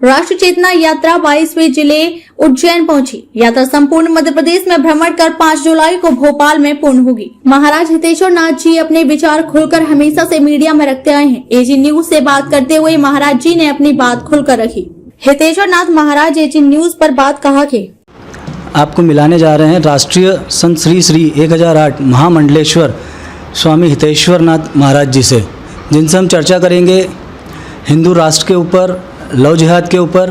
राष्ट्र चेतना यात्रा 22वें जिले उज्जैन पहुंची। यात्रा संपूर्ण मध्य प्रदेश में भ्रमण कर 5 जुलाई को भोपाल में पूर्ण होगी। महाराज हितेश्वर नाथ जी अपने विचार खुलकर हमेशा से मीडिया में रखते आए हैं। एजी न्यूज से बात करते हुए महाराज जी ने अपनी बात खुलकर रखी। हितेश्वर नाथ महाराज एजी न्यूज पर बात कहा कि आपको मिलाने जा रहे हैं राष्ट्रीय संत श्री 1008 महामंडलेश्वर स्वामी हितेश्वर नाथ महाराज जी से, जिनसे हम चर्चा करेंगे हिंदू राष्ट्र के ऊपर, लव जिहाद के ऊपर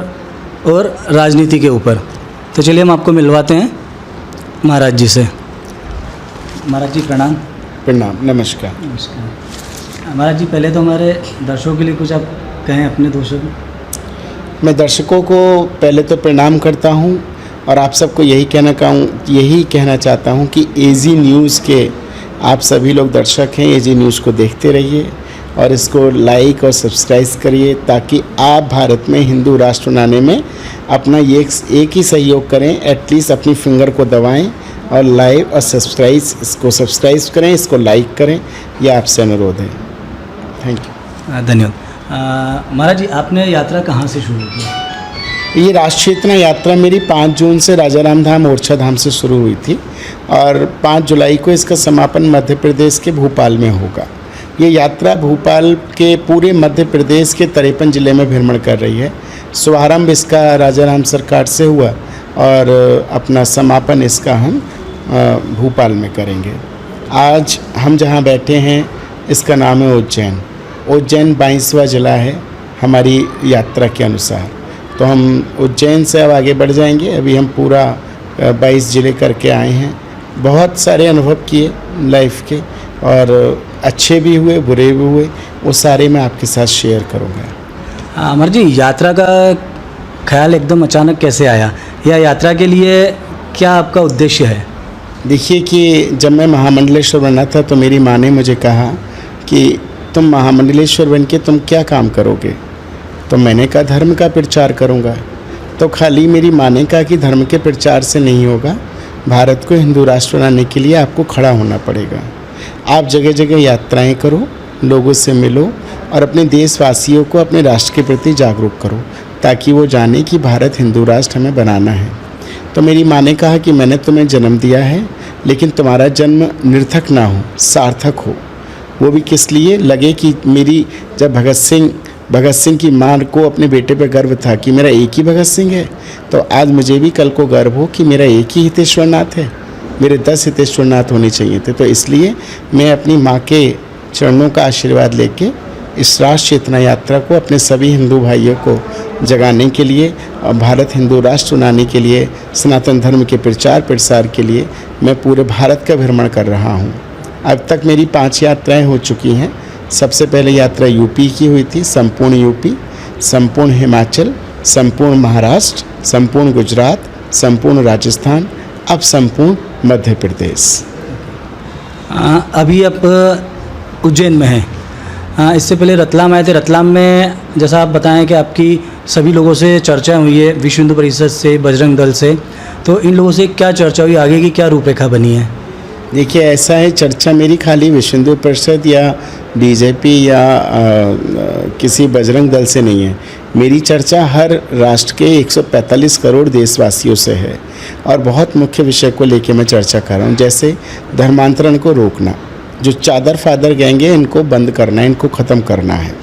और राजनीति के ऊपर। तो चलिए हम आपको मिलवाते हैं महाराज जी से। महाराज जी प्रणाम। प्रणाम, नमस्कार। नमस्कार महाराज जी, पहले तो हमारे दर्शकों के लिए कुछ आप कहें अपने दर्शकों। मैं दर्शकों को पहले तो प्रणाम करता हूं और आप सबको यही कहना चाहता हूं कि एजी न्यूज़ के आप सभी लोग दर्शक हैं, एजी न्यूज़ को देखते रहिए और इसको लाइक और सब्सक्राइब करिए, ताकि आप भारत में हिंदू राष्ट्र बनाने में अपना एक ही सहयोग करें। एटलीस्ट अपनी फिंगर को दबाएं और लाइक और सब्सक्राइब करें, इसको लाइक करें, यह आपसे अनुरोध है। Thank you. धन्यवाद। महाराज जी, आपने यात्रा कहाँ से शुरू की? ये राष्ट्र चेतना यात्रा मेरी 5 जून से राजाराम धाम ओरछा धाम से शुरू हुई थी और 5 जुलाई को इसका समापन मध्य प्रदेश के भोपाल में होगा। ये यात्रा भोपाल के पूरे मध्य प्रदेश के 53 ज़िले में भ्रमण कर रही है। शुभारंभ इसका राजाराम सरकार से हुआ और अपना समापन इसका हम भोपाल में करेंगे। आज हम जहाँ बैठे हैं इसका नाम है उज्जैन। उज्जैन 22वां ज़िला है हमारी यात्रा के अनुसार। तो हम उज्जैन से अब आगे बढ़ जाएंगे। अभी हम पूरा 22 ज़िले करके आए हैं। बहुत सारे अनुभव किए लाइफ के और अच्छे भी हुए, बुरे भी हुए, वो सारे मैं आपके साथ शेयर करूँगा। अमर जी, यात्रा का ख्याल एकदम अचानक कैसे आया, या यात्रा के लिए क्या आपका उद्देश्य है? देखिए कि जब मैं महामंडलेश्वर बना था तो मेरी माँ ने मुझे कहा कि तुम महामंडलेश्वर बन के तुम क्या काम करोगे? तो मैंने कहा धर्म का प्रचार करूँगा। तो खाली मेरी माँ ने कहा कि धर्म के प्रचार से नहीं होगा, भारत को हिंदू राष्ट्र बनाने के लिए आपको खड़ा होना पड़ेगा। आप जगह जगह यात्राएं करो, लोगों से मिलो और अपने देशवासियों को अपने राष्ट्र के प्रति जागरूक करो, ताकि वो जाने कि भारत हिंदू राष्ट्र हमें बनाना है। तो मेरी माँ ने कहा कि मैंने तुम्हें जन्म दिया है, लेकिन तुम्हारा जन्म निर्थक ना हो, सार्थक हो। वो भी किस लिए? लगे कि मेरी जब भगत सिंह की माँ को अपने बेटे पर गर्व था कि मेरा एक ही भगत सिंह है, तो आज मुझे भी कल को गर्व हो कि मेरा एक ही हितेश्वर नाथ है। मेरे 10 हितेश्वर नाथ होने चाहिए थे। तो इसलिए मैं अपनी माँ के चरणों का आशीर्वाद लेके इस राष्ट्र चेतना यात्रा को अपने सभी हिंदू भाइयों को जगाने के लिए और भारत हिंदू राष्ट्र बनाने के लिए, सनातन धर्म के प्रचार प्रसार के लिए मैं पूरे भारत का भ्रमण कर रहा हूँ। अब तक मेरी 5 यात्राएं हो चुकी हैं। सबसे पहले यात्रा यूपी की हुई थी, संपूर्ण यूपी, संपूर्ण हिमाचल, संपूर्ण महाराष्ट्र, संपूर्ण गुजरात, संपूर्ण राजस्थान, अब संपूर्ण मध्य प्रदेश। अभी आप उज्जैन में हैं। इससे पहले रतलाम आए थे। रतलाम में जैसा आप बताएं कि आपकी सभी लोगों से चर्चा हुई है, विश्व हिंदू परिषद से, बजरंग दल से, तो इन लोगों से क्या चर्चा हुई, आगे की क्या रूपरेखा बनी है? देखिए, ऐसा है, चर्चा मेरी खाली विश्व हिंदू परिषद या बीजेपी या किसी बजरंग दल से नहीं है। मेरी चर्चा हर राष्ट्र के 145 करोड़ देशवासियों से है और बहुत मुख्य विषय को लेके मैं चर्चा कर रहा हूँ। जैसे धर्मांतरण को रोकना, जो चादर फादर गैंग है इनको बंद करना है, इनको ख़त्म करना है।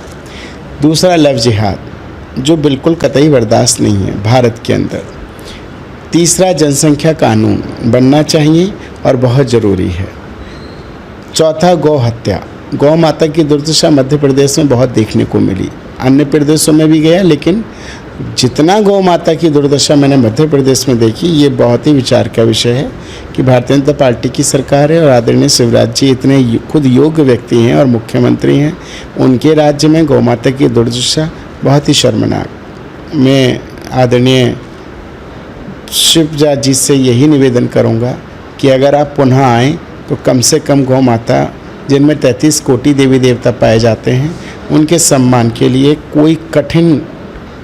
दूसरा लव जिहाद, जो बिल्कुल कतई बर्दाश्त नहीं है भारत के अंदर। तीसरा जनसंख्या कानून बनना चाहिए और बहुत ज़रूरी है। चौथा गौ हत्या, गौ माता की दुर्दशा मध्य प्रदेश में बहुत देखने को मिली, अन्य प्रदेशों में भी गया, लेकिन जितना गौ माता की दुर्दशा मैंने मध्य प्रदेश में देखी, ये बहुत ही विचार का विषय है कि भारतीय जनता पार्टी की सरकार है और आदरणीय शिवराज जी इतने खुद योग्य व्यक्ति हैं और मुख्यमंत्री हैं, उनके राज्य में गौ माता की दुर्दशा बहुत ही शर्मनाक। मैं आदरणीय शिवराज जी से यही निवेदन करूँगा कि अगर आप पुनः आएँ तो कम से कम गौ माता, जिनमें 33 कोटि देवी देवता पाए जाते हैं, उनके सम्मान के लिए कोई कठिन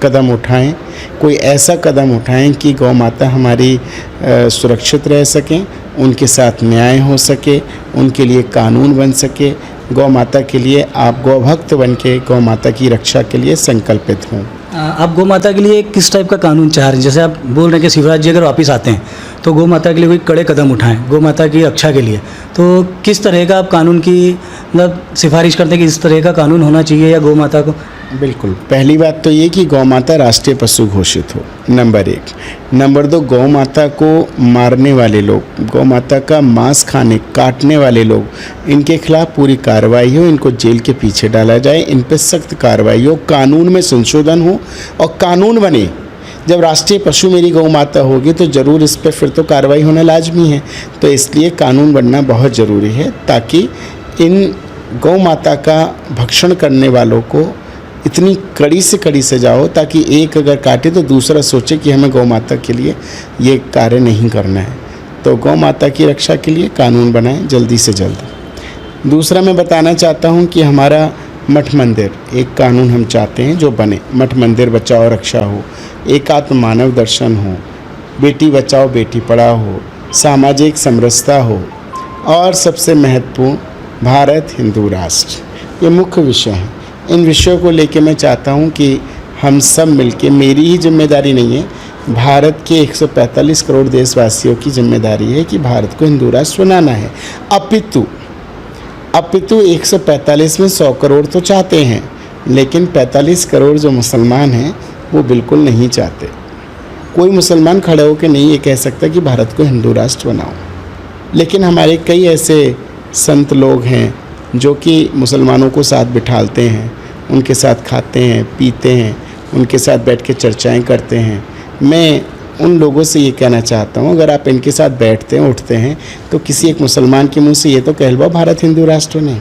कदम उठाएं, कोई ऐसा कदम उठाएं कि गौ माता हमारी सुरक्षित रह सकें, उनके साथ न्याय हो सके, उनके लिए कानून बन सके। गौ माता के लिए आप गौ भक्त बन के गौ माता की रक्षा के लिए संकल्पित हों। आप गौ माता के लिए किस टाइप का कानून चाह रहे हैं? जैसे आप बोल रहे हैं कि शिवराज जी अगर वापस आते हैं तो गौ माता के लिए कोई कड़े कदम उठाएं, गौ माता की रक्षा के लिए, तो किस तरह का आप कानून की मतलब सिफारिश करते हैं कि इस तरह का कानून होना चाहिए या गौ माता को? बिल्कुल, पहली बात तो ये कि गौ माता राष्ट्रीय पशु घोषित हो, नंबर 1। नंबर 2, गौ माता को मारने वाले लोग, गौ माता का मांस काटने वाले लोग, इनके खिलाफ पूरी कार्रवाई हो, इनको जेल के पीछे डाला जाए, इन पर सख्त कार्रवाई हो, कानून में संशोधन हो और कानून बने। जब राष्ट्रीय पशु मेरी गौ माता होगी तो ज़रूर इस पर फिर तो कार्रवाई होना लाजमी है। तो इसलिए कानून बनना बहुत ज़रूरी है ताकि इन गौ माता का भक्षण करने वालों को इतनी कड़ी से कड़ी सजा हो ताकि एक अगर काटे तो दूसरा सोचे कि हमें गौ माता के लिए ये कार्य नहीं करना है। तो गौ माता की रक्षा के लिए कानून बनाएं जल्दी से जल्द। दूसरा मैं बताना चाहता हूँ कि हमारा मठ मंदिर एक कानून हम चाहते हैं जो बने, मठ मंदिर बचाओ रक्षा हो, एकात्म मानव दर्शन हो, बेटी बचाओ बेटी पढ़ाओ हो, सामाजिक समरसता हो और सबसे महत्वपूर्ण भारत हिंदू राष्ट्र। ये मुख्य विषय हैं। इन विषयों को लेके मैं चाहता हूँ कि हम सब मिलके, मेरी ही जिम्मेदारी नहीं है, भारत के 145 करोड़ देशवासियों की जिम्मेदारी है कि भारत को हिंदू राष्ट्र बनाना है। अपितु 145 में 100 करोड़ तो चाहते हैं, लेकिन 45 करोड़ जो मुसलमान हैं वो बिल्कुल नहीं चाहते। कोई मुसलमान खड़े होकर नहीं ये कह सकता कि भारत को हिंदू राष्ट्र बनाओ। लेकिन हमारे कई ऐसे संत लोग हैं जो कि मुसलमानों को साथ बिठालते हैं, उनके साथ खाते हैं पीते हैं, उनके साथ बैठ के चर्चाएं करते हैं। मैं उन लोगों से ये कहना चाहता हूँ, अगर आप इनके साथ बैठते हैं उठते हैं तो किसी एक मुसलमान के मुंह से ये तो कहलवाओ भारत हिंदू राष्ट्र नहीं।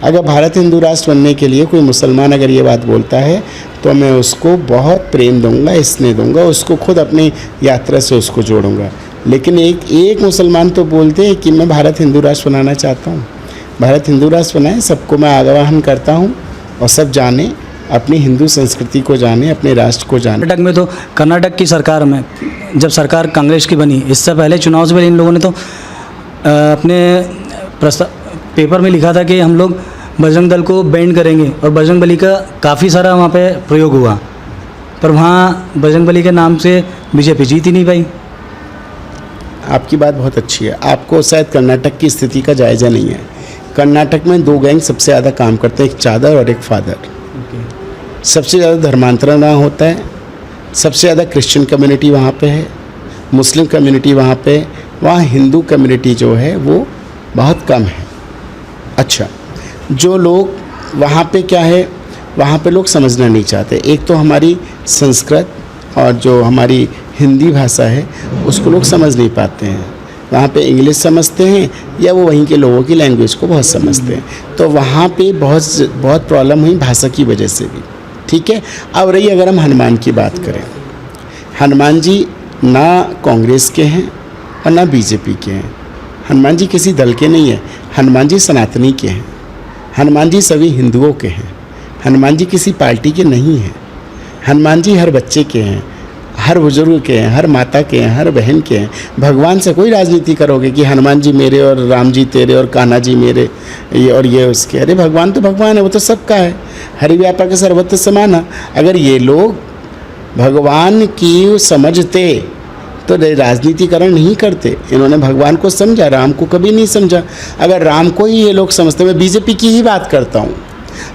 अगर भारत हिंदू राष्ट्र बनने के लिए कोई मुसलमान अगर ये बात बोलता है तो मैं उसको बहुत प्रेम दूंगा, स्नेह दूंगा, उसको खुद अपनी यात्रा से उसको जोड़ूंगा। लेकिन एक मुसलमान तो बोलते हैं कि मैं भारत हिंदू राष्ट्र बनाना चाहता हूँ। भारत हिंदू राष्ट्र बनाए, सबको मैं आह्वान करता हूँ और सब जाने, अपनी हिंदू संस्कृति को जाने, अपने राष्ट्र को जाने। कर्नाटक में तो, कर्नाटक की सरकार में जब सरकार कांग्रेस की बनी, इससे पहले चुनाव से पहले इन लोगों ने तो अपने पेपर में लिखा था कि हम लोग बजरंग दल को बैंड करेंगे और बजरंग बली का काफ़ी सारा वहाँ पे प्रयोग हुआ, पर वहाँ बजरंग बली के नाम से बीजेपी जीत ही नहीं पाई। आपकी बात बहुत अच्छी है, आपको शायद कर्नाटक की स्थिति का जायज़ा नहीं है। कर्नाटक में 2 गैंग सबसे ज़्यादा काम करते हैं, एक चादर और एक फादर। सबसे ज़्यादा धर्मांतरण वहाँ होता है, सबसे ज़्यादा क्रिश्चियन कम्युनिटी वहाँ पे है, मुस्लिम कम्युनिटी वहाँ पे, वहाँ हिंदू कम्युनिटी जो है वो बहुत कम है। अच्छा, जो लोग वहाँ पे क्या है, वहाँ पे लोग समझना नहीं चाहते। एक तो हमारी संस्कृत और जो हमारी हिंदी भाषा है उसको लोग समझ नहीं पाते हैं। वहाँ पे इंग्लिश समझते हैं या वो वहीं के लोगों की लैंग्वेज को बहुत समझते हैं। तो वहाँ पे बहुत प्रॉब्लम हुई भाषा की वजह से भी। ठीक है, अब रही अगर हम हनुमान की बात करें, हनुमान जी ना कांग्रेस के हैं और ना बीजेपी के हैं। हनुमान जी किसी दल के नहीं हैं, हनुमान जी सनातनी के हैं, हनुमान जी सभी हिंदुओं के हैं, हनुमान जी किसी पार्टी के नहीं हैं। हनुमान जी हर बच्चे के हैं, हर बुजुर्ग के हैं, हर माता के हैं, हर बहन के हैं। भगवान से कोई राजनीति करोगे कि हनुमान जी मेरे और राम जी तेरे और कान्हा जी मेरे ये और ये उसके, अरे भगवान तो भगवान है, वो तो सबका है। हरि व्यापक सर्वत्र समाना। अगर ये लोग भगवान की समझते तो राजनीतिकरण नहीं करते। इन्होंने भगवान को समझा, राम को कभी नहीं समझा। अगर राम को ही ये लोग समझते, मैं बीजेपी की ही बात करता हूँ,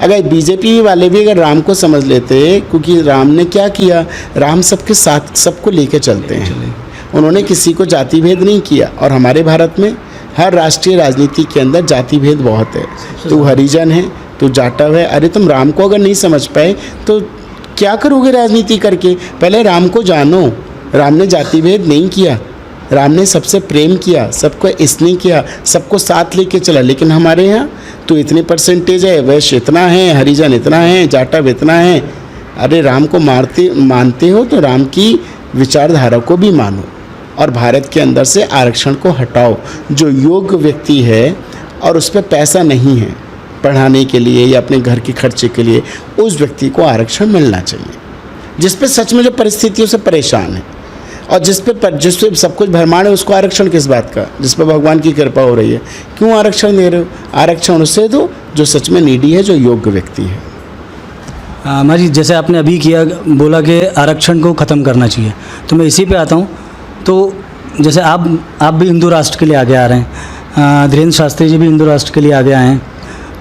अगर बीजेपी वाले भी अगर राम को समझ लेते, क्योंकि राम ने क्या किया, राम सबके साथ सबको लेके चलते हैं, उन्होंने किसी को जाति भेद नहीं किया। और हमारे भारत में हर राष्ट्रीय राजनीति के अंदर जाति भेद बहुत है। तू हरिजन है, तू जाटव है, अरे तुम राम को अगर नहीं समझ पाए तो क्या करोगे राजनीति करके। पहले राम को जानो। राम ने जाति भेद नहीं किया, राम ने सबसे प्रेम किया, सबको स्नेह किया, सबको साथ लेके चला। लेकिन हमारे यहाँ तो इतने परसेंटेज है, वैश्य इतना है, हरिजन इतना है, जाटव इतना है। अरे राम को मानते हो तो राम की विचारधारा को भी मानो और भारत के अंदर से आरक्षण को हटाओ। जो योग्य व्यक्ति है और उस पर पैसा नहीं है पढ़ाने के लिए या अपने घर के खर्चे के लिए, उस व्यक्ति को आरक्षण मिलना चाहिए। जिस पे सच में जो परिस्थितियों से परेशान है और जिस पे सब कुछ भरमाण है, उसको आरक्षण किस बात का, जिस पे भगवान की कृपा हो रही है, क्यों आरक्षण दे रहे हो। आरक्षण उसे दो जो सच में नीडी है, जो योग्य व्यक्ति है। माँ जी, जैसे आपने अभी किया बोला कि आरक्षण को ख़त्म करना चाहिए, तो मैं इसी पे आता हूँ। तो जैसे आप भी हिंदू राष्ट्र के लिए आगे आ रहे हैं, धीरेन्द्र शास्त्री जी भी हिंदू राष्ट्र के लिए आगे आए हैं,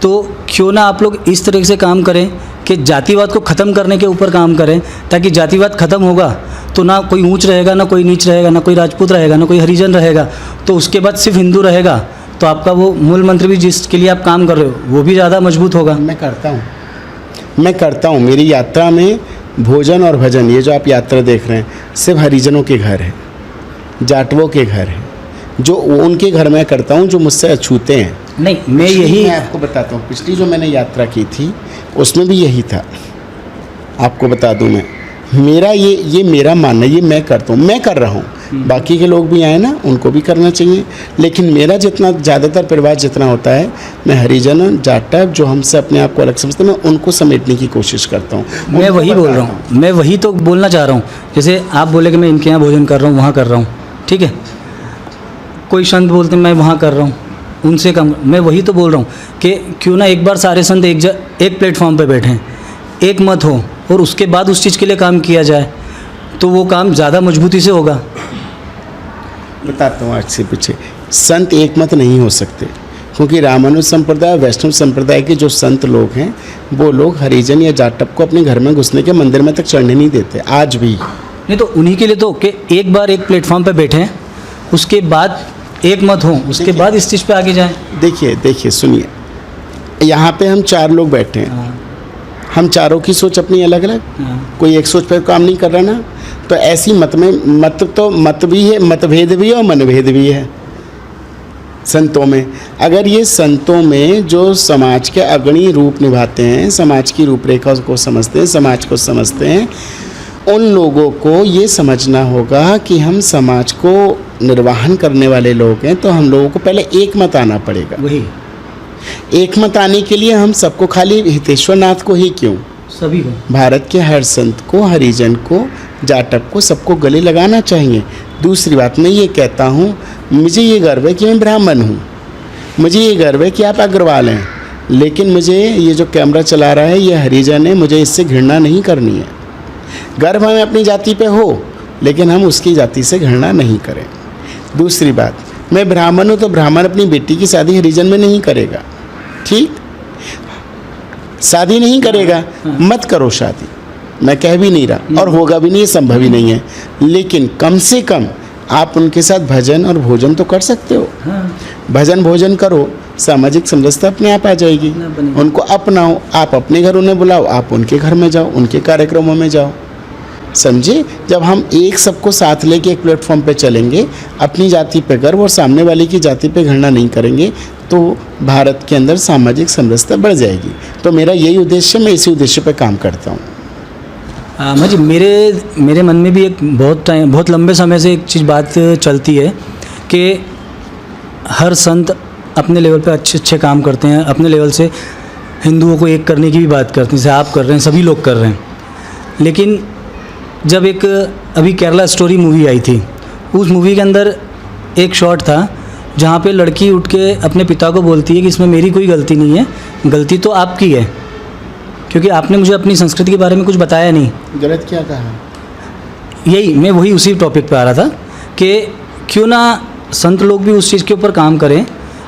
तो क्यों ना आप लोग इस तरह से काम करें कि जातिवाद को ख़त्म करने के ऊपर काम करें, ताकि जातिवाद ख़त्म होगा तो ना कोई ऊंच रहेगा, ना कोई नीच रहेगा, ना कोई राजपूत रहेगा, ना कोई हरिजन रहेगा, तो उसके बाद सिर्फ हिंदू रहेगा, तो आपका वो मूल मंत्र भी जिसके लिए आप काम कर रहे हो वो भी ज़्यादा मजबूत होगा। मैं करता हूँ। मेरी यात्रा में भोजन और भजन, ये जो आप यात्रा देख रहे हैं, सिर्फ हरिजनों के घर है, जाटवों के घर है, जो उनके घर में करता हूँ जो मुझसे अछूते हैं। नहीं, मैं आपको बताता हूँ, पिछली जो मैंने यात्रा की थी उसमें भी यही था। आपको बता दूँ मैं, मेरा ये मेरा मानना, ये मैं करता हूँ, मैं कर रहा हूँ। बाकी के लोग भी आए ना, उनको भी करना चाहिए, लेकिन मेरा जितना ज़्यादातर परिवार जितना होता है, मैं हरिजन जाटव जो हमसे अपने आप को अलग समझते हैं, मैं उनको समेटने की कोशिश करता हूँ। मैं वही बोल रहा हूँ, मैं वही तो बोलना चाह रहा हूँ। जैसे आप बोले कि मैं इनके यहाँ भोजन कर रहा हूँ, वहाँ कर रहा हूँ, ठीक है, कोई संत बोलते हैं मैं वहाँ कर रहा हूँ, उनसे कम। मैं वही तो बोल रहा हूँ कि क्यों ना एक बार सारे संत एक प्लेटफॉर्म पे बैठें, एक मत हो, और उसके बाद उस चीज़ के लिए काम किया जाए, तो वो काम ज़्यादा मजबूती से होगा। बताता हूँ आज से पीछे, संत एक मत नहीं हो सकते, क्योंकि रामानुज संप्रदाय, वैष्णव संप्रदाय के जो संत लोग हैं, वो लोग हरिजन या जाटव को अपने घर में घुसने के, मंदिर में तक चढ़ने नहीं देते आज भी। नहीं तो उन्हीं के लिए तो कि एक बार एक प्लेटफॉर्म पे बैठें, उसके बाद एक मत हो, उसके बाद इस चीज़ पे आगे जाएं। देखिए सुनिए, यहाँ पे हम 4 लोग बैठे हैं, हम चारों की सोच अपनी अलग अलग, कोई एक सोच पर काम नहीं कर रहा ना, तो ऐसी मत भी है, मतभेद भी है और मनभेद भी है संतों में। अगर ये संतों में जो समाज के अग्रणी रूप निभाते हैं, समाज की रूपरेखा को समझते हैं, समाज को समझते हैं, उन लोगों को ये समझना होगा कि हम समाज को निर्वाहन करने वाले लोग हैं, तो हम लोगों को पहले एक मत आना पड़ेगा। वही एक मत आने के लिए हम सबको, खाली हितेश्वर नाथ को ही क्यों, सभी को, भारत के हर संत को, हरिजन को, जाटव को, सबको गले लगाना चाहिए। दूसरी बात, मैं ये कहता हूँ, मुझे ये गर्व है कि मैं ब्राह्मण हूँ, मुझे ये गर्व है कि आप अग्रवाल हैं, लेकिन मुझे ये जो कैमरा चला रहा है ये हरिजन है, मुझे इससे घृणा नहीं करनी है। गर्व हमें अपनी जाति पे हो, लेकिन हम उसकी जाति से घृणा नहीं करें। दूसरी बात, मैं ब्राह्मण हूँ, तो ब्राह्मण अपनी बेटी की शादी हरिजन में नहीं करेगा, ठीक, शादी नहीं करेगा, मत करो शादी, मैं कह भी नहीं रहा, और होगा भी नहीं, संभव ही नहीं है, लेकिन कम से कम आप उनके साथ भजन और भोजन तो कर सकते हो। भजन भोजन करो, सामाजिक समरसता अपने आप आ जाएगी, उनको अपनाओ, आप अपने घर उन्हें बुलाओ, आप उनके घर में जाओ, उनके कार्यक्रमों में जाओ, समझे। जब हम एक सबको साथ लेके एक प्लेटफॉर्म पे चलेंगे, अपनी जाति पे गर्व और सामने वाले की जाति पे घृणा नहीं करेंगे, तो भारत के अंदर सामाजिक समरसता बढ़ जाएगी। तो मेरा यही उद्देश्य, मैं इसी उद्देश्य पे काम करता हूँ। मुझे मेरे मन में भी एक बहुत लंबे समय से एक चीज़ बात चलती है कि हर संत अपने लेवल पे अच्छे काम करते हैं, अपने लेवल से हिंदुओं को एक करने की भी बात करते हैं, जैसे आप कर रहे हैं, सभी लोग कर रहे हैं। लेकिन जब एक अभी केरला स्टोरी मूवी आई थी, उस मूवी के अंदर एक शॉट था जहाँ पे लड़की उठ के अपने पिता को बोलती है कि इसमें मेरी कोई गलती नहीं है, गलती तो आपकी है, क्योंकि आपने मुझे अपनी संस्कृति के बारे में कुछ बताया नहीं। गलत क्या कहा? मैं वही उसी टॉपिक पे आ रहा था कि क्यों ना संत लोग भी उस चीज़ के ऊपर काम करें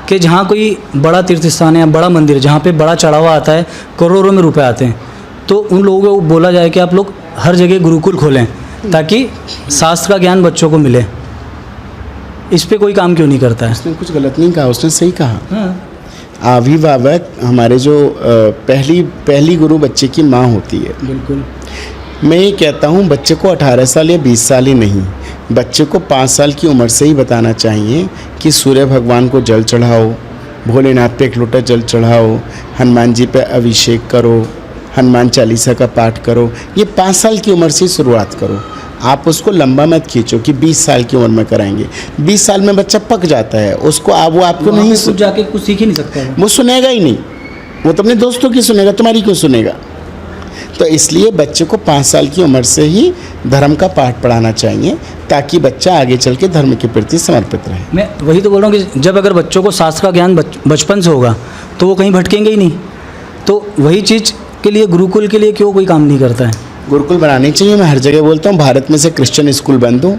कि जहाँ कोई बड़ा तीर्थ स्थान है या बड़ा मंदिर, जहाँ पे बड़ा चढ़ावा आता है, करोड़ों में रुपए आते हैं, तो उन लोगों को बोला जाए कि आप लोग हर जगह गुरुकुल खोलें, ताकि शास्त्र का ज्ञान बच्चों को मिले। इस पे कोई काम क्यों नहीं करता है? उसने कुछ गलत नहीं कहा, उसने सही कहा। अभिभावक हमारे जो पहली गुरु बच्चे की माँ होती है। बिल्कुल। मैं ये कहता हूँ, बच्चे को 18 साल या 20 साल ही नहीं, बच्चे को 5 साल की उम्र से ही बताना चाहिए कि सूर्य भगवान को जल चढ़ाओ, भोलेनाथ पे एक लोटा जल चढ़ाओ, हनुमान जी पे अभिषेक करो, हनुमान चालीसा का पाठ करो। ये 5 साल की उम्र से शुरुआत करो। आप उसको लंबा मत खींचो कि 20 साल की उम्र में कराएंगे। 20 साल में बच्चा पक जाता है, उसको वो आपको नहीं जाके कुछ सीख ही नहीं सकता है, वो सुनेगा ही नहीं, वो तो अपने दोस्तों की सुनेगा, तुम्हारी क्यों सुनेगा। तो इसलिए बच्चे को 5 साल की उम्र से ही धर्म का पाठ पढ़ाना चाहिए, ताकि बच्चा आगे चल के धर्म के प्रति समर्पित रहे। मैं वही तो बोल रहा हूँ कि जब अगर बच्चों को शास्त्र का ज्ञान बचपन से होगा तो वो कहीं भटकेंगे ही नहीं। तो वही चीज़ आपके लिए गुरुकुल के लिए क्यों कोई काम नहीं करता है? गुरुकुल बनाने चाहिए। मैं हर जगह बोलता हूँ, भारत में से क्रिश्चियन स्कूल बंद हो,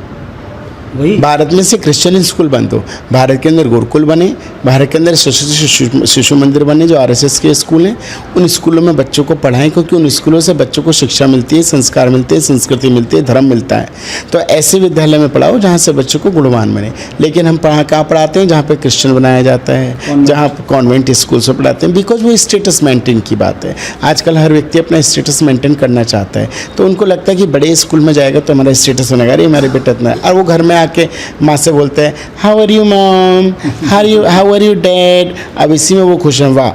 वही भारत में से क्रिश्चियन स्कूल बंद हो, भारत के अंदर गुरुकुल बने, भारत के अंदर शिशु मंदिर बने जो आरएसएस के स्कूल हैं, उन स्कूलों में बच्चों को पढ़ाएं, क्योंकि उन स्कूलों से बच्चों को शिक्षा मिलती है, संस्कार मिलते हैं, संस्कृति मिलती है, धर्म मिलता है। तो ऐसे विद्यालय में पढ़ाओ जहाँ से बच्चों को गुणवान बने। लेकिन हम कहाँ पढ़ाते हैं? जहाँ पर क्रिश्चियन बनाया जाता है, जहाँ कॉन्वेंट स्कूल से पढ़ाते हैं, बिकॉज वो स्टेटस मेंटेन की बात है। आजकल हर व्यक्ति अपना स्टेटस मेंटेन करना चाहता है, तो उनको लगता है कि बड़े स्कूल में जाएगा तो हमारा स्टेटस बनेगा, अरे हमारे बेटा इतना, और वो घर में आके माँ से बोलते हैं how are you mom, how are you dad. अब इसी में वो खुश हैं, वाह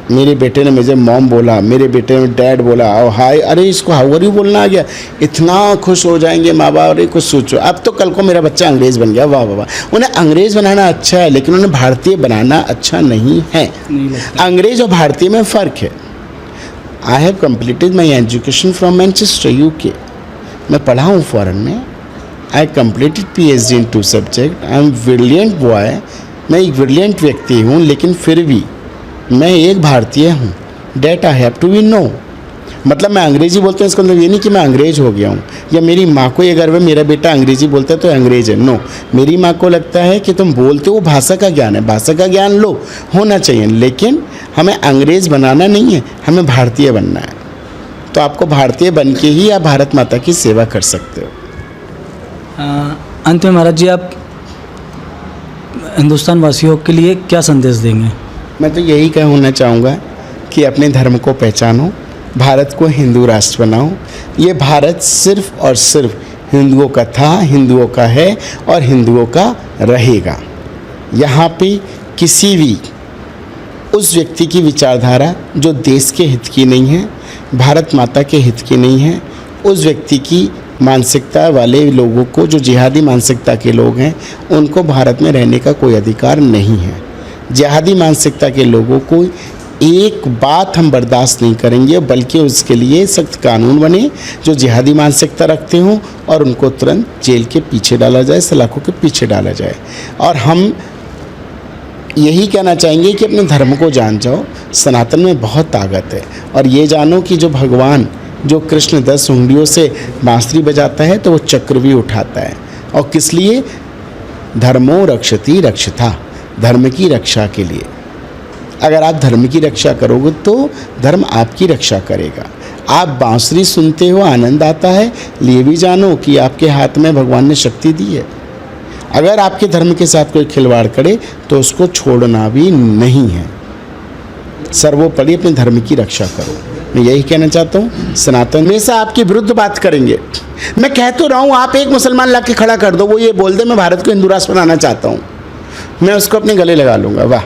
मेरे बेटे ने मुझे मॉम बोला, मेरे बेटे ने डैड बोला, और हाय अरे इसको हाउ आर यू बोलना आ गया, इतना खुश हो जाएंगे माँ बाप। अरे कुछ सोचो, अब तो कल को मेरा बच्चा अंग्रेज़ बन गया, वाह वाह वाह। उन्हें अंग्रेज़ बनाना अच्छा है, लेकिन उन्हें भारतीय बनाना अच्छा नहीं है। अंग्रेज़ और भारतीय में फ़र्क है। I have completed my education from Manchester UK। मैं पढ़ा हूँ फ़ॉरेन में। I completed PhD in 2 subject. I am brilliant boy. मैं एक ब्रिलियंट व्यक्ति हूँ, लेकिन फिर भी मैं एक भारतीय हूँ। That I have to be no. मतलब मैं अंग्रेज़ी बोलता हूँ, इसका मतलब ये नहीं कि मैं अंग्रेज़ हो गया हूँ, या मेरी माँ को ये गर्व है मेरा बेटा अंग्रेज़ी बोलता है तो अंग्रेज़ है। नो, मेरी माँ को लगता है कि तुम बोलते हो, भाषा का ज्ञान है, भाषा का ज्ञान लो, होना चाहिए, लेकिन हमें अंग्रेज़ बनाना नहीं है, हमें भारतीय बनना है। तो आपको भारतीय बन के ही आप भारत माता की सेवा कर सकते हो। अंत में महाराज जी, आप हिंदुस्तान वासियों के लिए क्या संदेश देंगे? मैं तो यही कहना चाहूँगा कि अपने धर्म को पहचानो, भारत को हिंदू राष्ट्र बनाओ। ये भारत सिर्फ और सिर्फ हिंदुओं का था, हिंदुओं का है और हिंदुओं का रहेगा। यहाँ पे किसी भी उस व्यक्ति की विचारधारा जो देश के हित की नहीं है, भारत माता के हित की नहीं है, उस व्यक्ति की मानसिकता वाले लोगों को, जो जिहादी मानसिकता के लोग हैं, उनको भारत में रहने का कोई अधिकार नहीं है। जिहादी मानसिकता के लोगों को एक बात हम बर्दाश्त नहीं करेंगे, बल्कि उसके लिए सख्त कानून बने जो जिहादी मानसिकता रखते हों, और उनको तुरंत जेल के पीछे डाला जाए, सलाखों के पीछे डाला जाए। और हम यही कहना चाहेंगे कि अपने धर्म को जान जाओ। सनातन में बहुत ताकत है, और ये जानो कि जो भगवान, जो कृष्ण 10 उंगलियों से बांसुरी बजाता है तो वो चक्र भी उठाता है। और किस लिए? धर्मो रक्षति रक्षता, धर्म की रक्षा के लिए। अगर आप धर्म की रक्षा करोगे तो धर्म आपकी रक्षा करेगा। आप बांसुरी सुनते हो, आनंद आता है, ये भी जानो कि आपके हाथ में भगवान ने शक्ति दी है। अगर आपके धर्म के साथ कोई खिलवाड़ करे तो उसको छोड़ना भी नहीं है। सर्वोपरि अपने धर्म की रक्षा करो। मैं यही कहना चाहता हूँ। सनातन हमेशा आपके विरुद्ध बात करेंगे। मैं कह तो रहा हूँ, आप एक मुसलमान ला के खड़ा कर दो, वो ये बोल दे मैं भारत को हिंदू राष्ट्र बनाना चाहता हूँ, मैं उसको अपने गले लगा लूँगा। वाह,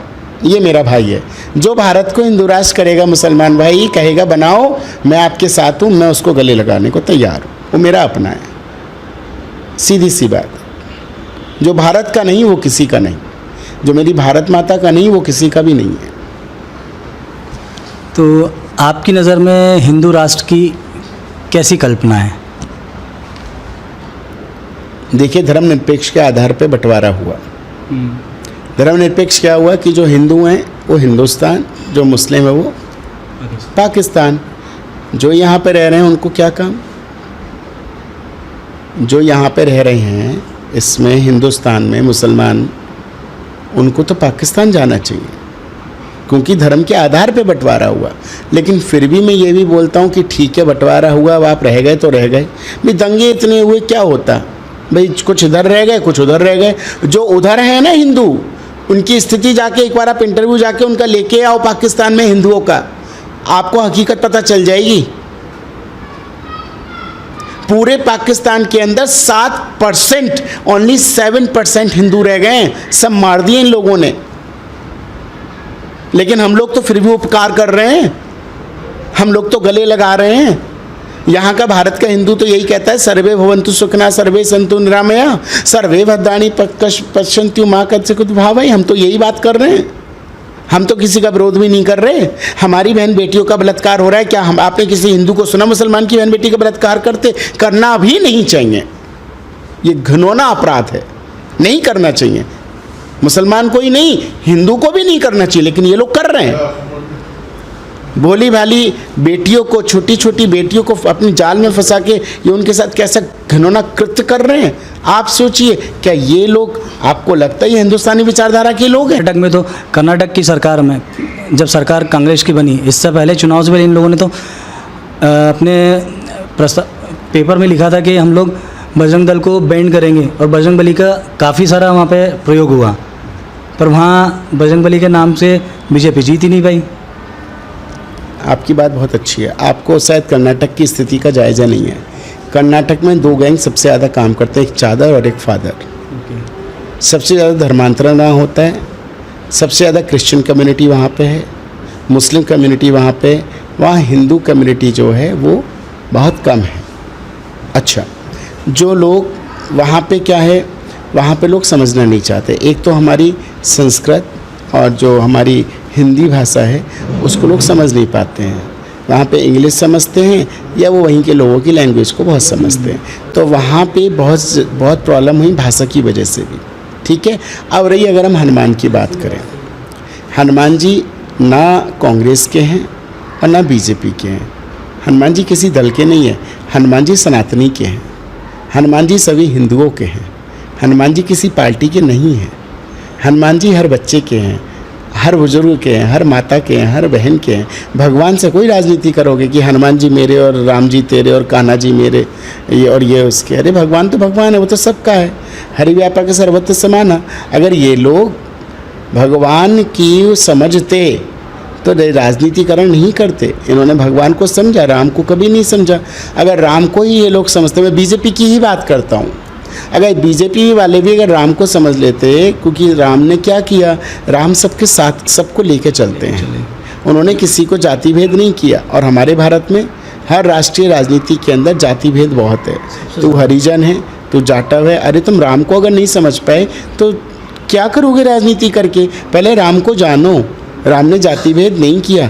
ये मेरा भाई है। जो भारत को हिंदू राष्ट्र करेगा, मुसलमान भाई कहेगा बनाओ, मैं आपके साथ हूँ, मैं उसको गले लगाने को तैयार हूँ। वो मेरा अपना है, सीधी सी बात। जो भारत का नहीं वो किसी का नहीं, जो मेरी भारत माता का नहीं वो किसी का भी नहीं है। तो आपकी नज़र में हिंदू राष्ट्र की कैसी कल्पना है? देखिए, धर्मनिरपेक्ष के आधार पर बंटवारा हुआ। धर्मनिरपेक्ष क्या हुआ कि जो हिंदू हैं वो हिंदुस्तान, जो मुस्लिम है वो पाकिस्तान। जो यहाँ पे रह रहे हैं उनको क्या काम? जो यहाँ पे रह रहे हैं इसमें हिंदुस्तान में मुसलमान, उनको तो पाकिस्तान जाना चाहिए, क्योंकि धर्म के आधार पे बंटवारा हुआ। लेकिन फिर भी मैं ये भी बोलता हूँ कि ठीक है, बंटवारा हुआ, अब आप रह गए तो रह गए। भाई दंगे इतने हुए, क्या होता भाई? कुछ इधर रह गए, कुछ उधर रह गए। जो उधर है ना हिंदू, उनकी स्थिति जाके एक बार आप इंटरव्यू जाके उनका लेके आओ पाकिस्तान में हिंदुओं का, आपको हकीकत पता चल जाएगी। पूरे पाकिस्तान के अंदर 7%, ओनली 7% हिंदू रह गए हैं। सब मार दिए इन लोगों ने। लेकिन हम लोग तो फिर भी उपकार कर रहे हैं, हम लोग तो गले लगा रहे हैं। यहाँ का भारत का हिंदू तो यही कहता है, सर्वे भवन्तु सुखिनः सर्वे सन्तु निरामया सर्वे भद्राणि पश्यन्तु मा कश्चित् भावः। हम तो यही बात कर रहे हैं, हम तो किसी का विरोध भी नहीं कर रहे। हमारी बहन बेटियों का बलात्कार हो रहा है, क्या हम आपने किसी हिंदू को सुना मुसलमान की बहन बेटी का बलात्कार करते? करना भी नहीं चाहिए, ये घिनौना अपराध है, नहीं करना चाहिए। मुसलमान को ही नहीं, हिंदू को भी नहीं करना चाहिए, लेकिन ये लोग कर रहे हैं। भोली भाली बेटियों को, छोटी छोटी बेटियों को अपनी जाल में फंसा के ये उनके साथ कैसा घिनौना कृत्य कर रहे हैं। आप सोचिए, क्या ये लोग, आपको लगता है ये हिंदुस्तानी विचारधारा के लोग हैं? कर्नाटक में तो, कर्नाटक की सरकार में जब सरकार कांग्रेस की बनी, इससे पहले चुनाव से पहले इन लोगों ने तो अपने पेपर में लिखा था कि हम लोग बजरंग दल को बैंड करेंगे, और बजरंग बली का काफ़ी सारा वहाँ पे प्रयोग हुआ, पर वहाँ बजरंग बली के नाम से बीजेपी जीत ही नहीं पाई। आपकी बात बहुत अच्छी है, आपको शायद कर्नाटक की स्थिति का जायज़ा नहीं है। कर्नाटक में 2 गैंग सबसे ज़्यादा काम करते हैं, एक चादर और एक फादर। सबसे ज़्यादा धर्मांतरण वहाँ होता है, सबसे ज़्यादा क्रिश्चियन कम्युनिटी वहाँ पे है, मुस्लिम कम्युनिटी वहाँ पे, वहाँ हिंदू कम्युनिटी जो है वो बहुत कम है। अच्छा, जो लोग वहाँ पे क्या है, वहाँ पे लोग समझना नहीं चाहते। एक तो हमारी संस्कृत और जो हमारी हिंदी भाषा है उसको लोग समझ नहीं पाते हैं। वहाँ पे इंग्लिश समझते हैं या वो वहीं के लोगों की लैंग्वेज को बहुत समझते हैं, तो वहाँ पे बहुत प्रॉब्लम हुई भाषा की वजह से भी। ठीक है, अब रही अगर हम हनुमान की बात करें, हनुमान जी ना कांग्रेस के हैं और ना बीजेपी के हैं। हनुमान जी किसी दल के नहीं हैं, हनुमान जी सनातनी के हैं, हनुमान जी सभी हिंदुओं के हैं, हनुमान जी किसी पार्टी के नहीं हैं। हनुमान जी हर बच्चे के हैं, हर बुजुर्ग के हैं, हर माता के हैं, हर बहन के हैं। भगवान से कोई राजनीति करोगे कि हनुमान जी मेरे और राम जी तेरे और कान्हा जी मेरे, ये और ये उसके, अरे भगवान तो भगवान है, वो तो सबका है। हरि व्यापक सर्वत्र समाना। अगर ये लोग भगवान की समझते तो राजनीतिकरण नहीं करते। इन्होंने भगवान को समझा, राम को कभी नहीं समझा। अगर राम को ही ये लोग समझते, मैं बीजेपी की ही बात करता हूँ, अगर बीजेपी वाले भी अगर राम को समझ लेते, क्योंकि राम ने क्या किया, राम सबके साथ सबको लेके चलते हैं, उन्होंने किसी को जाति भेद नहीं किया। और हमारे भारत में हर राष्ट्रीय राजनीति के अंदर जाति भेद बहुत है। तू हरिजन है, तू जाटव है, अरे तुम राम को अगर नहीं समझ पाए तो क्या करोगे राजनीति करके? पहले राम को जानो। राम ने जाति भेद नहीं किया,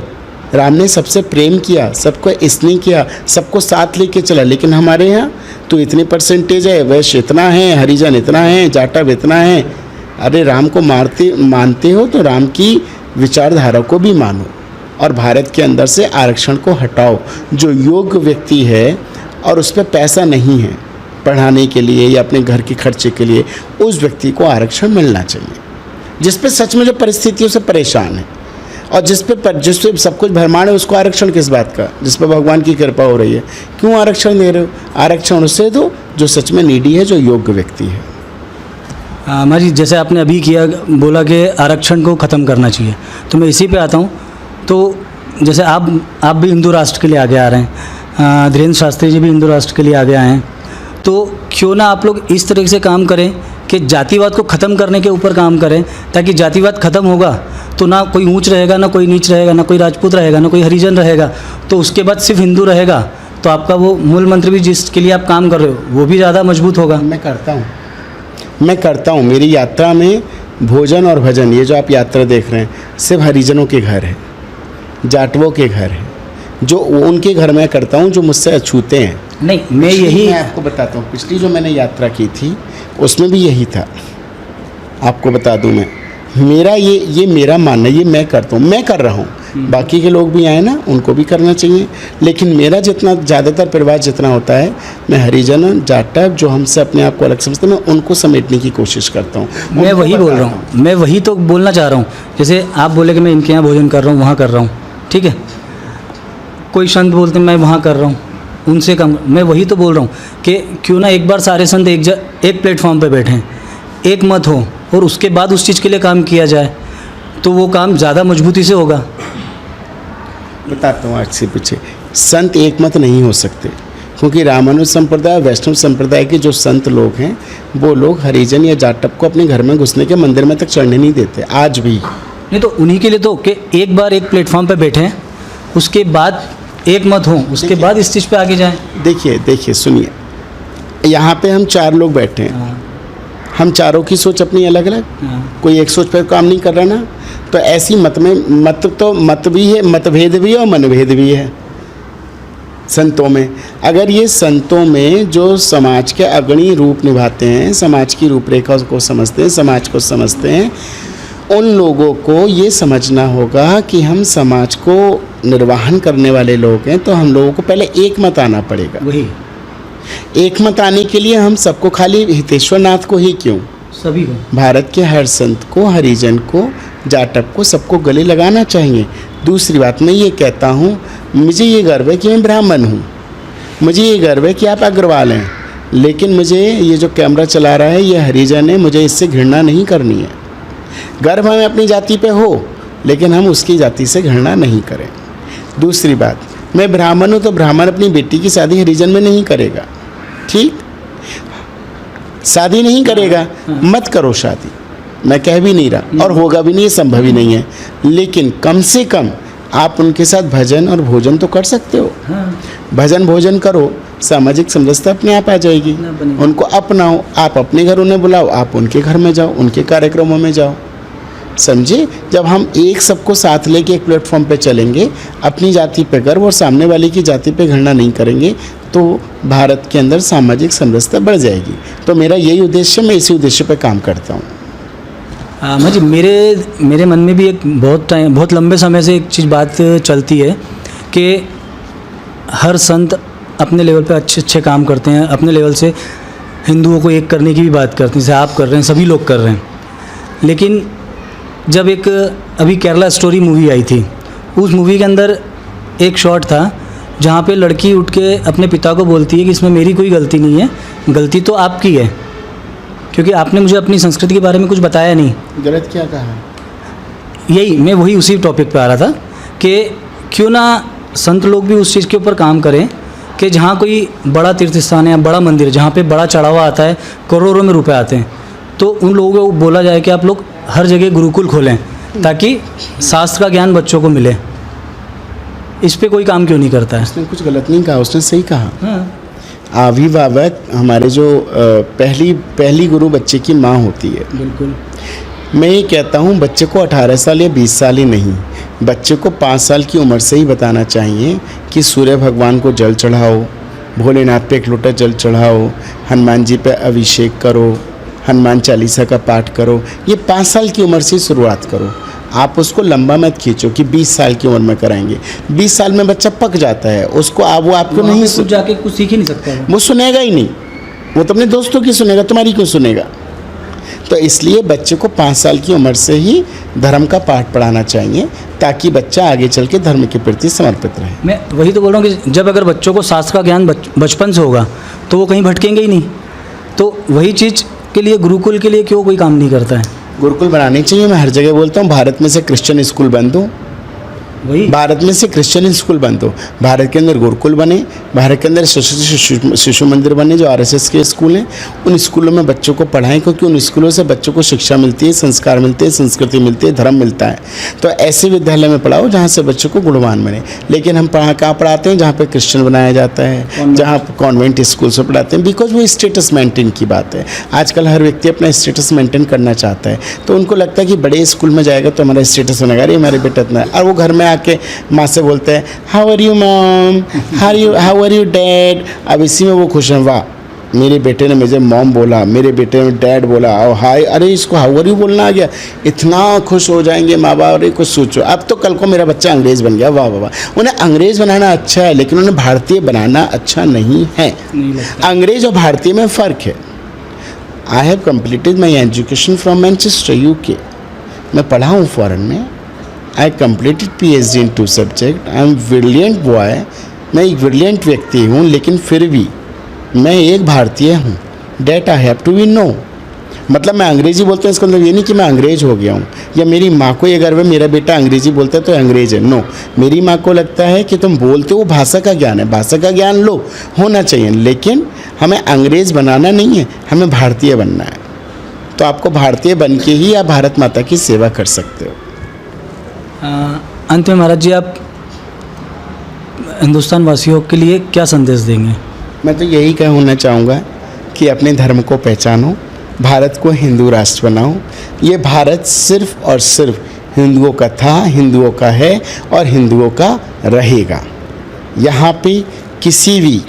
राम ने सबसे प्रेम किया, सबको स्नेह किया, सबको साथ लेके चला। लेकिन हमारे यहाँ तो इतनी परसेंटेज है, वैश्य इतना है, हरिजन इतना है, जाटव इतना है। अरे राम को मानते हो तो राम की विचारधारा को भी मानो और भारत के अंदर से आरक्षण को हटाओ। जो योग्य व्यक्ति है और उस पर पैसा नहीं है पढ़ाने के लिए या अपने घर के खर्चे के लिए, उस व्यक्ति को आरक्षण मिलना चाहिए। जिस पे सच में जो परिस्थितियों से परेशान है और जिस पे सब कुछ भरमाण है, उसको आरक्षण किस बात का? जिस पे भगवान की कृपा हो रही है, क्यों आरक्षण दे रहे हो? आरक्षण उससे दो जो सच में नीडी है, जो योग्य व्यक्ति है। माँ जी, जैसे आपने अभी बोला कि आरक्षण को ख़त्म करना चाहिए, तो मैं इसी पे आता हूँ। तो जैसे आप भी हिंदू राष्ट्र के लिए आगे आ रहे हैं, धीरेन्द्र शास्त्री जी भी हिंदू राष्ट्र के लिए आगे आए हैं, तो क्यों ना आप लोग इस तरह से काम करें कि जातिवाद को ख़त्म करने के ऊपर काम करें, ताकि जातिवाद ख़त्म होगा तो ना कोई ऊंच रहेगा, ना कोई नीच रहेगा, ना कोई राजपूत रहेगा, ना कोई हरिजन रहेगा, तो उसके बाद सिर्फ हिंदू रहेगा, तो आपका वो मूल मंत्र भी जिसके लिए आप काम कर रहे हो वो भी ज़्यादा मजबूत होगा। मैं करता हूँ। मेरी यात्रा में भोजन और भजन, ये जो आप यात्रा देख रहे हैं, सिर्फ हरिजनों के घर है, जाटवों के घर है, जो उनके घर में करता हूँ जो मुझसे अछूते हैं। नहीं, मैं आपको बताता हूँ, पिछली जो मैंने यात्रा की थी उसमें भी यही था। आपको बता दूँ, मेरा ये मेरा मानना, ये मैं करता हूँ, मैं कर रहा हूँ। बाकी के लोग भी आए ना, उनको भी करना चाहिए, लेकिन मेरा जितना ज़्यादातर परिवार जितना होता है, मैं हरिजन जाटव जो हमसे अपने आप को अलग समझते हैं, मैं उनको समेटने की कोशिश करता हूँ। मैं वही बोल रहा हूँ, मैं वही तो बोलना चाह रहा हूँ। जैसे आप बोले कि मैं इनके यहाँ भोजन कर रहा हूँ, वहाँ कर रहा हूँ, ठीक है, कोई संत बोलते हैं मैं वहाँ कर रहा हूँ, उनसे कम। मैं वही तो बोल रहा हूँ कि क्यों ना एक बार सारे संत एक प्लेटफॉर्म पे बैठें, एक मत हो, और उसके बाद उस चीज़ के लिए काम किया जाए, तो वो काम ज़्यादा मजबूती से होगा। बताता हूँ आज से पीछे, संत एक मत नहीं हो सकते, क्योंकि रामानुज संप्रदाय, वैष्णव संप्रदाय के जो संत लोग हैं, वो लोग हरिजन या जाटव को अपने घर में घुसने के, मंदिर में तक चढ़ने नहीं देते आज भी। नहीं तो उन्हीं के लिए तो कि एक बार एक प्लेटफॉर्म पे बैठें, उसके बाद एक मत हो, उसके बाद इस चीज़ पे आगे जाएं। देखिए सुनिए, यहाँ पे हम 4 लोग बैठे हैं, हम चारों की सोच अपनी अलग अलग, कोई एक सोच पर काम नहीं कर रहा ना, तो ऐसी मत भी है, मतभेद भी है और मनभेद भी है संतों में। अगर ये संतों में जो समाज के अग्रणी रूप निभाते हैं, समाज की रूपरेखा को समझते हैं, समाज को समझते हैं, उन लोगों को ये समझना होगा कि हम समाज को निर्वाहन करने वाले लोग हैं तो हम लोगों को पहले एक मत आना पड़ेगा। वही एक मत आने के लिए हम सबको, खाली हितेश्वर नाथ को ही क्यों, सभी को, भारत के हर संत को, हरिजन को, जाटव को, सबको गले लगाना चाहिए। दूसरी बात मैं ये कहता हूँ, मुझे ये गर्व है कि मैं ब्राह्मण हूँ, मुझे ये गर्व है कि आप अग्रवाल हैं, लेकिन मुझे ये जो कैमरा चला रहा है ये हरिजन है, मुझे इससे घृणा नहीं करनी है। गर्व हमें अपनी जाति पे हो, लेकिन हम उसकी जाति से घृणा नहीं करें। दूसरी बात, मैं ब्राह्मण हूँ तो ब्राह्मण अपनी बेटी की शादी हरिजन में नहीं करेगा, ठीक, शादी नहीं करेगा, मत करो शादी, मैं कह भी नहीं रहा, और होगा भी नहीं, ये संभव ही नहीं है, लेकिन कम से कम आप उनके साथ भजन और भोजन तो कर सकते हो। भजन भोजन करो, सामाजिक समरसता अपने आप आ जाएगी। उनको अपनाओ, आप अपने घर उन्हें बुलाओ, आप उनके घर में जाओ, उनके कार्यक्रमों में जाओ, समझे। जब हम एक सबको साथ लेके एक प्लेटफॉर्म पे चलेंगे, अपनी जाति पे गर्व और सामने वाले की जाति पे घृणा नहीं करेंगे, तो भारत के अंदर सामाजिक समरसता बढ़ जाएगी। तो मेरा यही उद्देश्य, मैं इसी उद्देश्य पे काम करता हूँ। मुझे मेरे मन में भी एक बहुत लंबे समय से एक चीज़ बात चलती है कि हर संत अपने लेवल पे अच्छे काम करते हैं, अपने लेवल से हिंदुओं को एक करने की भी बात करते हैं, जैसे आप कर रहे हैं, सभी लोग कर रहे हैं। लेकिन जब एक अभी केरला स्टोरी मूवी आई थी, उस मूवी के अंदर एक शॉट था जहाँ पे लड़की उठ के अपने पिता को बोलती है कि इसमें मेरी कोई गलती नहीं है, गलती तो आपकी है, क्योंकि आपने मुझे अपनी संस्कृति के बारे में कुछ बताया नहीं। गलत क्या कहा? यही मैं वही उसी टॉपिक पे आ रहा था कि क्यों ना संत लोग भी उस चीज़ के ऊपर काम करें कि जहाँ कोई बड़ा तीर्थ स्थान है या बड़ा मंदिर, जहाँ पे बड़ा चढ़ावा आता है, करोड़ों में रुपए आते हैं, तो उन लोगों को बोला जाए कि आप लोग हर जगह गुरुकुल खोलें ताकि शास्त्र का ज्ञान बच्चों को मिले। इस पे कोई काम क्यों नहीं करता है? उसने कुछ गलत नहीं कहा, उसने सही कहा। हाँ, अभिभावक हमारे जो पहली गुरु बच्चे की माँ होती है। बिल्कुल। मैं ये कहता हूँ, बच्चे को 18 साल या 20 साल ही नहीं, बच्चे को 5 साल की उम्र से ही बताना चाहिए कि सूर्य भगवान को जल चढ़ाओ, भोलेनाथ पे एक लोटा जल चढ़ाओ, हनुमान जी पे अभिषेक करो, हनुमान चालीसा का पाठ करो। ये 5 साल की उम्र से शुरुआत करो। आप उसको लंबा मत खींचो कि 20 साल की उम्र में कराएंगे। 20 साल में बच्चा पक जाता है, उसको वो आपको नहीं जाके कुछ सीख ही नहीं सकता है। वो सुनेगा ही नहीं, वो तो अपने दोस्तों की सुनेगा, तुम्हारी क्यों सुनेगा। तो इसलिए बच्चे को 5 साल की उम्र से ही धर्म का पाठ पढ़ाना चाहिए ताकि बच्चा आगे चल के धर्म के प्रति समर्पित रहे। मैं वही तो बोल रहा हूँ कि जब अगर बच्चों को शास्त्र का ज्ञान बचपन से होगा तो वो कहीं भटकेंगे ही नहीं। तो वही चीज़ के लिए गुरुकुल के लिए क्यों कोई काम नहीं करता है? गुरुकुल बनाने चाहिए। मैं हर जगह बोलता हूँ, भारत में से क्रिश्चियन स्कूल बंद हो, वही भारत में से क्रिश्चियन स्कूल बंद हो, भारत के अंदर गुरुकुल बने, भारत के अंदर शिशु मंदिर बने जो आरएसएस के स्कूल हैं, उन स्कूलों में बच्चों को पढ़ाएं, क्योंकि उन स्कूलों से बच्चों को शिक्षा मिलती है, संस्कार मिलते हैं, संस्कृति मिलती है, धर्म मिलता है। तो ऐसे विद्यालय में पढ़ाओ जहाँ से बच्चों को गुणवान बने। लेकिन हम कहाँ पढ़ाते हैं? जहाँ पर क्रिश्चियन बनाया जाता है, जहाँ कॉन्वेंट स्कूल से पढ़ाते हैं, बिकॉज वो स्टेटस मेंटेन की बात है। आजकल हर व्यक्ति अपना स्टेटस मेंटेन करना चाहता है, तो उनको लगता है कि बड़े स्कूल में जाएगा तो हमारा स्टेटस बनेगा, अरे हमारे बेटा इतना, और वो घर में आके माँ से बोलते हैं how are you mom, how are you dad. अब इसी में वो खुश हैं, वाह मेरे बेटे ने मुझे मॉम बोला, मेरे बेटे ने डैड बोला, और हाय, अरे इसको हाउ आर यू बोलना आ गया, इतना खुश हो जाएंगे माँ बाप। अरे कुछ सोचो, अब तो कल को मेरा बच्चा अंग्रेज़ बन गया, वाह वाह वाह। उन्हें अंग्रेज़ बनाना अच्छा है, लेकिन उन्हें भारतीय बनाना अच्छा नहीं है। अंग्रेज़ और भारतीय में फ़र्क है। I have completed my education from Manchester UK। मैं पढ़ा हूँ फ़ॉरेन में। I completed PhD in 2 subject. I am brilliant boy. मैं एक ब्रिलियंट व्यक्ति हूँ, लेकिन फिर भी मैं एक भारतीय हूँ। That I have to be no. मतलब मैं अंग्रेज़ी बोलता हूँ, इसका मतलब ये नहीं कि मैं अंग्रेज़ हो गया हूँ, या मेरी माँ को ये गर्व है मेरा बेटा अंग्रेज़ी बोलता है तो अंग्रेज़ है। नो, मेरी माँ को लगता है कि तुम बोलते हो, भाषा का ज्ञान है, भाषा का ज्ञान लो, होना चाहिए, लेकिन हमें अंग्रेज़ बनाना नहीं है, हमें भारतीय बनना है। तो आपको भारतीय बन के ही आप भारत माता की सेवा कर सकते हो। अंत में महाराज जी, आप हिंदुस्तान वासियों के लिए क्या संदेश देंगे? मैं तो यही कहना चाहूँगा कि अपने धर्म को पहचानो, भारत को हिंदू राष्ट्र बनाओ। ये भारत सिर्फ और सिर्फ हिंदुओं का था, हिंदुओं का है और हिंदुओं का रहेगा। यहाँ पे किसी भी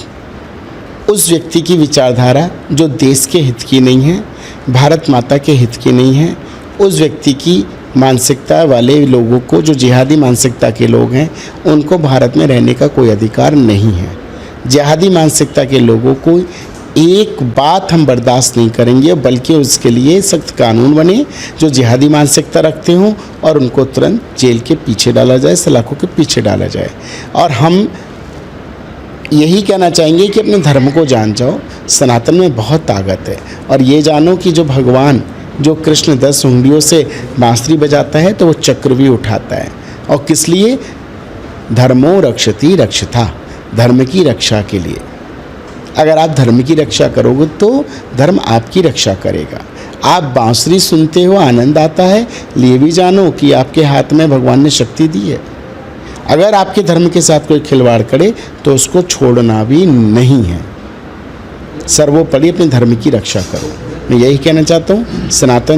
उस व्यक्ति की विचारधारा जो देश के हित की नहीं है, भारत माता के हित की नहीं है, उस व्यक्ति की मानसिकता वाले लोगों को, जो जिहादी मानसिकता के लोग हैं, उनको भारत में रहने का कोई अधिकार नहीं है। जिहादी मानसिकता के लोगों को एक बात हम बर्दाश्त नहीं करेंगे, बल्कि उसके लिए सख्त कानून बने जो जिहादी मानसिकता रखते हों और उनको तुरंत जेल के पीछे डाला जाए, सलाखों के पीछे डाला जाए। और हम यही कहना चाहेंगे कि अपने धर्म को जान जाओ, सनातन में बहुत ताकत है। और ये जानो कि जो भगवान, जो कृष्ण 10 उंगलियों से बांसुरी बजाता है तो वो चक्र भी उठाता है। और किस लिए? धर्मो रक्षति रक्षता, धर्म की रक्षा के लिए। अगर आप धर्म की रक्षा करोगे तो धर्म आपकी रक्षा करेगा। आप बांसुरी सुनते हो, आनंद आता है, ये भी जानो कि आपके हाथ में भगवान ने शक्ति दी है। अगर आपके धर्म के साथ कोई खिलवाड़ करे तो उसको छोड़ना भी नहीं है। सर्वोपरि अपने धर्म की रक्षा करो। मैं यही कहना चाहता हूँ। सनातन